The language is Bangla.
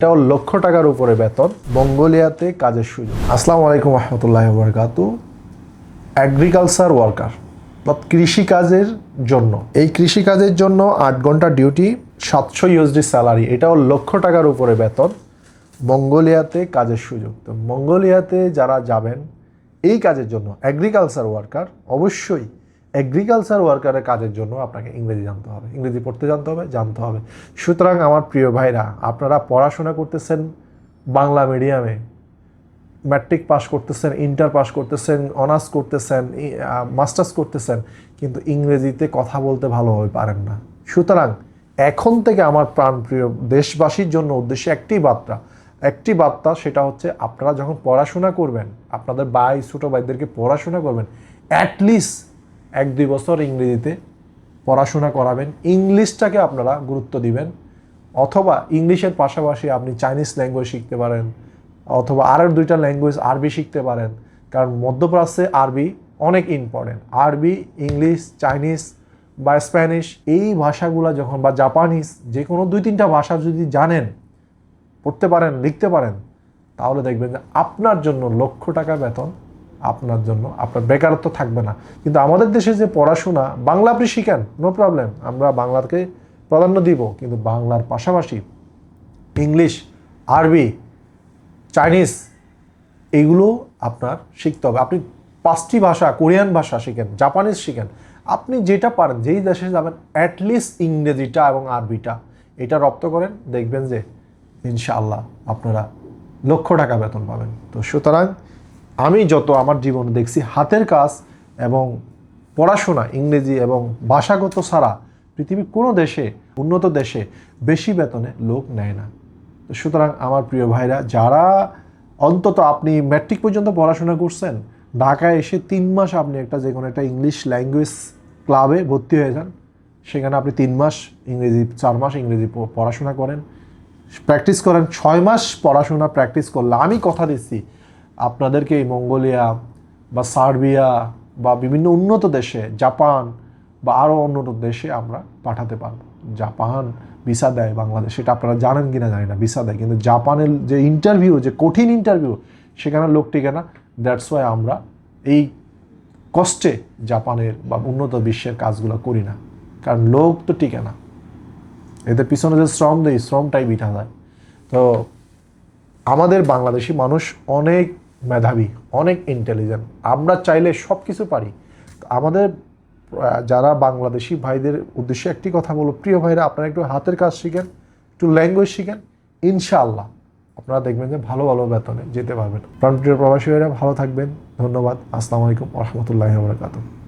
এটাও লক্ষ টাকার উপরে বেতন, মঙ্গোলিয়াতে কাজের সুযোগ। আসসালামু আলাইকুম রহমতুল্লাহি ওয়া বারাকাতু। এগ্রিকালচার ওয়ার্কার বা কৃষিকাজের জন্য, এই কৃষিকাজের জন্য 8 ঘন্টা ডিউটি, 700 ইউএসডি স্যালারি, এটাও লক্ষ টাকার উপরে বেতন, মঙ্গোলিয়াতে কাজের সুযোগ। তো মঙ্গোলিয়াতে যারা যাবেন এই কাজের জন্য, এগ্রিকালচার ওয়ার্কার, অবশ্যই এগ্রিকালচার ওয়ার্কারের কাজের জন্য আপনাকে ইংরেজি জানতে হবে, ইংরেজি পড়তে জানতে হবে। সুতরাং আমার প্রিয় ভাইরা, আপনারা পড়াশোনা করতেছেন বাংলা মিডিয়ামে, ম্যাট্রিক পাস করতেছেন, ইন্টার পাস করতেছেন, অনার্স করতেছেন, মাস্টার্স করতেছেন, কিন্তু ইংরেজিতে কথা বলতে ভালোভাবে পারেন না। সুতরাং এখন থেকে আমার প্রাণপ্রিয় দেশবাসীর জন্য উদ্দেশ্যে একটি বার্তা, সেটা হচ্ছে আপনারা যখন পড়াশোনা করবেন, আপনাদের ছোটো ভাইদেরকে পড়াশোনা করবেন, অ্যাটলিস্ট 1-2 বছর ইংরেজিতে পড়াশোনা করাবেন, ইংলিশটাকে আপনারা গুরুত্ব দিবেন। অথবা ইংলিশের পাশাপাশি আপনি চাইনিজ ল্যাঙ্গুয়েজ শিখতে পারেন, অথবা আরও 2টা ল্যাঙ্গুয়েজ আরবি শিখতে পারেন, কারণ মধ্যপ্রাচ্যে আরবি অনেক ইম্পর্টেন্ট। আরবি, ইংলিশ, চাইনিজ বা স্প্যানিশ, এই ভাষাগুলো যখন, বা জাপানিজ, যে কোনো 2-3টা ভাষা যদি জানেন, পড়তে পারেন, লিখতে পারেন, তাহলে দেখবেন যে আপনার জন্য লক্ষ টাকা বেতন, আপনার জন্য আপনার বেকারত্ব থাকবে না। কিন্তু আমাদের দেশে যে পড়াশোনা, বাংলা আপনি শিখেন, নো প্রবলেম, আমরা বাংলাকে প্রাধান্য দিব, কিন্তু বাংলার পাশাপাশি ইংলিশ, আরবি, চাইনিজ, এইগুলো আপনার শিখতে হবে। আপনি 5টি ভাষা, কোরিয়ান ভাষা শিখেন, জাপানিজ শিখেন, আপনি যেটা পারেন, যেই দেশে যাবেন, অ্যাটলিস্ট ইংরেজিটা এবং আরবিটা এটা রপ্ত করেন, দেখবেন যে ইনশাআল্লাহ আপনারা লক্ষ টাকা বেতন পাবেন। তো সুতরাং আমি যত আমার জীবনে দেখছি, হাতের কাজ এবং পড়াশোনা, ইংরেজি এবং ভাষাগত ছাড়া পৃথিবীর কোনো দেশে, উন্নত দেশে বেশি বেতনে লোক নেয় না। তো সুতরাং আমার প্রিয় ভাইরা, যারা অন্তত আপনি ম্যাট্রিক পর্যন্ত পড়াশোনা করছেন, ঢাকায় এসে 3 মাস আপনি যে কোনো একটা ইংলিশ ল্যাঙ্গুয়েজ ক্লাবে ভর্তি হয়ে যান, সেখানে আপনি 3 মাস ইংরেজি, 4 মাস ইংরেজি পড়াশোনা করেন, প্র্যাকটিস করেন। 6 মাস পড়াশোনা প্র্যাকটিস করলে আমি কথা দিচ্ছি আপনাদেরকে এই মঙ্গোলিয়া বা সার্বিয়া বা বিভিন্ন উন্নত দেশে, জাপান বা আরও উন্নত দেশে আমরা পাঠাতে পারবো। জাপান ভিসা দেয় বাংলাদেশ, সেটা আপনারা জানেন কিনা জানি না, ভিসা দেয়, কিন্তু জাপানের যে ইন্টারভিউ, যে কঠিন ইন্টারভিউ, সেখানে লোক টিকে না। দ্যাটস ওয়াই আমরা এই কষ্টে জাপানের বা উন্নত বিশ্বের কাজগুলো করি না, কারণ লোক তো টিকে না, এদের পিছনে যে শ্রম দেয়, শ্রমটাই বিঠা যায়। তো আমাদের বাংলাদেশি মানুষ অনেক মেধাবী, অনেক ইন্টেলিজেন্ট, আমরা চাইলে সব কিছু পারি। আমাদের যারা বাংলাদেশি ভাইদের উদ্দেশ্যে একটি কথা বলবো, প্রিয় ভাইরা, আপনারা একটু হাতের কাজ শিখেন, একটু ল্যাঙ্গুয়েজ শিখেন, ইনশাআল্লাহ আপনারা দেখবেন যে ভালো ভালো বেতনে যেতে পারবেন। প্রাণপ্রিয় প্রবাসী ভাইরা, ভালো থাকবেন। ধন্যবাদ। আসসালামু আলাইকুম ওয়া রাহমাতুল্লাহি ওয়া বারাকাতুহু।